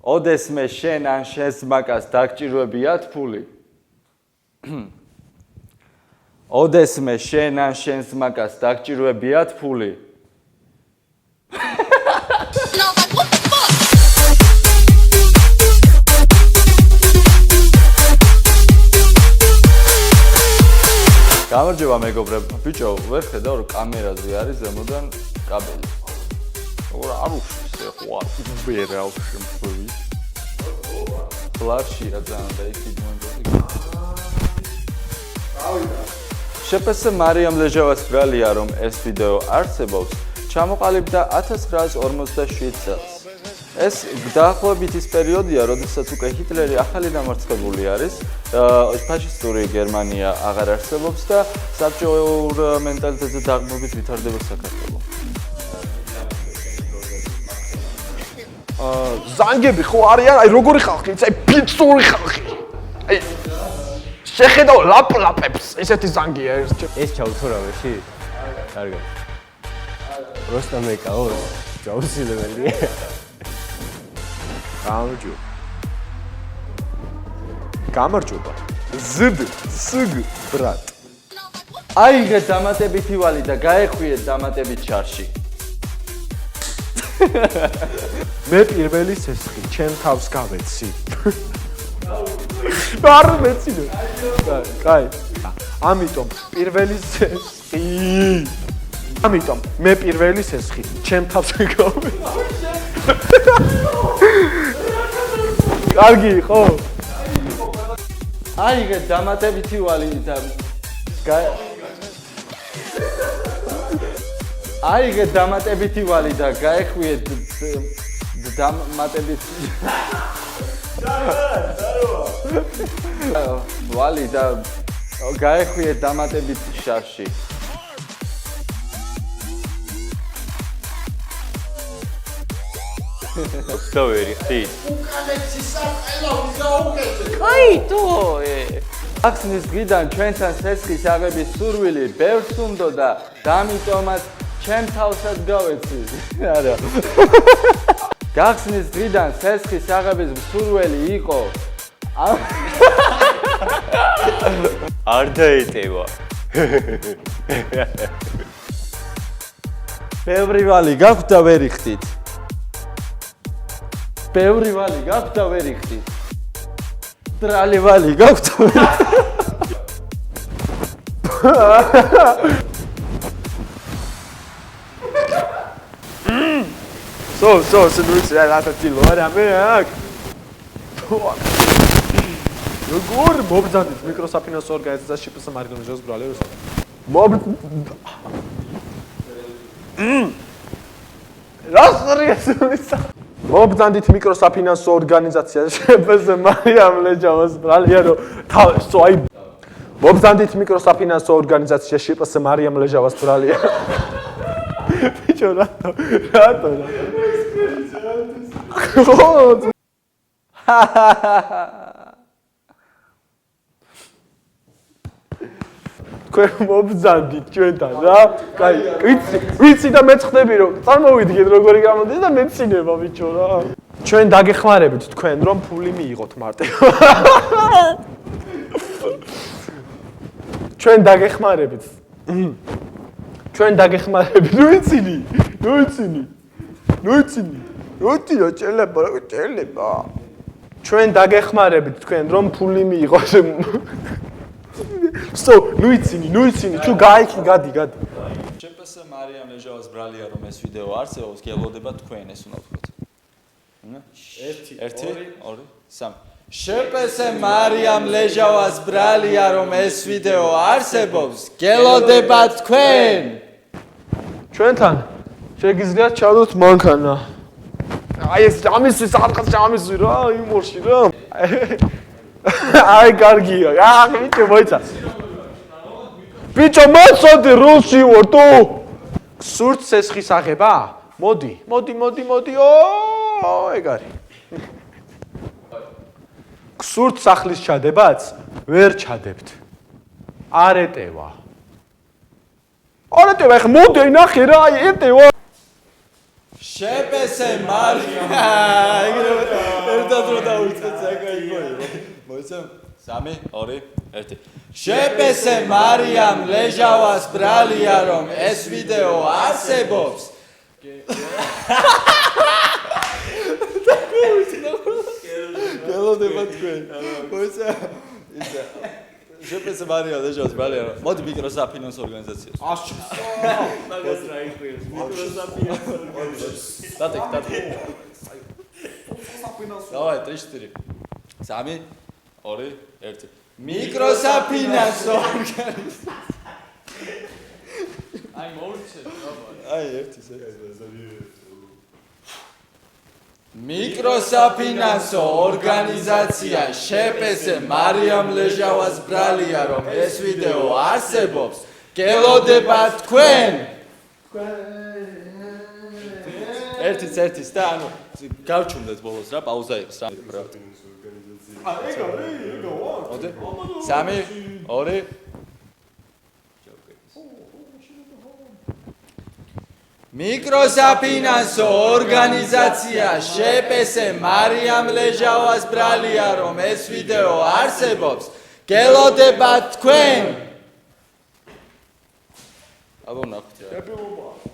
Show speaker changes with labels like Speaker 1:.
Speaker 1: ოდესმე შენ ან შენს მაკას დაგჭირვებიათ ფული. ოდესმე შენ ან შენს მაკას დაგჭირვებიათ ფული. გამარჯობა მეგობრებო, ბიჭო, ვერ ხედავ რომ კამერაზე არის ზემოდან კაბელი. არ უშვის ეხლა ვერავს შემთხვევი. ფლაშია ძალიან და იქით მომდოდი. შეფესე მარიამ ლეჟავას ბრალია რომ ეს ვიდეო არსებობს, ჩამოყალიბდა 1947 წელს. ეს დაახლოებით ის პერიოდია, როდესაც უკვე ჰიტლერი ახალი დამარცხებული არის, ფაშისტური გერმანია აღარ არსებობს და საბჭოურ მენტალიტეტზე დაღმობით ვითარდება საქართველო.
Speaker 2: ზანგები ხო არიან, აი როგორი ხალხი, აი პიცური ხალხი. აი შეხედავ ლაპლაპებს, ესეთი ზანგია ერთ.
Speaker 3: ეს ჩაუთორავეში? კარგად. просто მეკაო, ჩაუსილებელია.
Speaker 2: გამარჯობა. ზდ, სგ, ბრატ.
Speaker 1: აიღე დამატებითი ვალი და გაეხვიე დამატებით ჩარში.
Speaker 2: მე პირველი სესხი, ჩემ თავს გავეცი. არ მეცინე. კაი. ამიტომ პირველი სესხი. ამიტომ მე პირველი სესხი, ჩემ თავს გავეცი. კარგი იყო?
Speaker 1: აიღე დამატებითი ვალი და აიღე დამატებითი ვალი და გაეხვიე დამატებითი ვალი და გაეხვიე დამატებითი შარში. დავერი ხით. უკანესი საყელავი გაუკეთე. აი თუ ახსნის დღიდან ჩვენთან სესხის აღების სურვილი ბევრს უნდოდა და ამიტომაც ჩემ თავსაც გავეცი. არა. გახსნის დღიდან სესხის აღების სურვილი იყო არ დაეტევა. ბევრი ვალი გაქვთ და ვერ იხდით. ბევრი ვალი გაქვთ და ვერ იხდით. ტრალი ვალი გაქვთ და ვერ
Speaker 2: So, სედუიცი რათა ტილო არა მე აქ. როგორ მობრძანდით მიკროსაფინანსო ორგანიზაციაში შეფესე მარიამ ლეჟავას ბრალია რუსა. მობრძანდით მიკროსაფინანსო ორგანიზაციაში შეფესე მარიამ ლეჟავას ბრალია რომ თავსო აი მობრძანდით მიკროსაფინანსო ორგანიზაციაში შეფესე მარიამ ლეჟავას ბრალია. ბიჭო რატო? თქვენ მობრძანდით ჩვენთან რა? კაი, ვიცი და მეწხდები რომ წარმოვიდგეთ როგორი გამოდის და მეცინება ბიჭო რა. ჩვენ დაგეხმარებით თქვენ რომ ფული მიიღოთ მარტო. ჩვენ დაგეხმარებით. ჩვენ დაგეხმარებით. ნუ იცინი. როთია ჭელება. ჩვენ დაგეხმარებით თქვენ რომ ფული მიიღოთ. ნუ იცინი, თუ გაიქი გადი.
Speaker 1: შეფესე მარიამ ლეჟავას ბრალია რომ ეს ვიდეო არსებობს, გელოდება თქვენ ეს უნდა ვთქვათ. 1 2 3 შეფესე მარიამ ლეჟავას ბრალია რომ ეს ვიდეო არსებობს, გელოდება თქვენ.
Speaker 2: ჩვენთან შეგიძლიათ ჩავდოთ მანქანა. აი ეს ამისი საათღაც ამისი რა იმორში რა. აი კარგია. ბიჭო მოიცა. ბიჭო მოწოდე რუსი ვარ თუ. სურთ სესხის აღება? მოდი. ეგ არის. სურთ სახლის ჩადებაც? ვერ ჩადებთ. არ ეტევა. ეხლა მოდი ნახე რა, ეტევა.
Speaker 1: შეფესე მარიამ მოიცემ 3 2 1 შეპესე მარიამ ლეჟავას ბრალია რომ ეს ვიდეო არსებობს გელოდება თქვენ მოიცა ისა შეპესე მარიამ ლეჟავას ბრალია რომ მოდი მიკროსაფინანსო ორგანიზაციას
Speaker 3: მაგას რა იყვიოს მიკროსაფინანსო
Speaker 1: დატეკ დავაი 3 4 3 2 1 მიკროსაფინანსო ორგანიზაცია აი მოურჩეთ აი ერთი მიკროსაფინანსო ორგანიზაცია შეპესე მარიამ ლეჟავას ბრალია რომ ეს ვიდეო არსებობს გელოდება თქვენ ერთიც და ანუ გავჩუმდეთ ბოლოს რა პაუზა იყოს რა მოდი 3 2 მიკროსაფინანსო ორგანიზაცია შეპესე მარიამ ლეჟავას ბრალია რომ ეს ვიდეო არსებობს გელოდება თქვენ აბა ნახეთ რა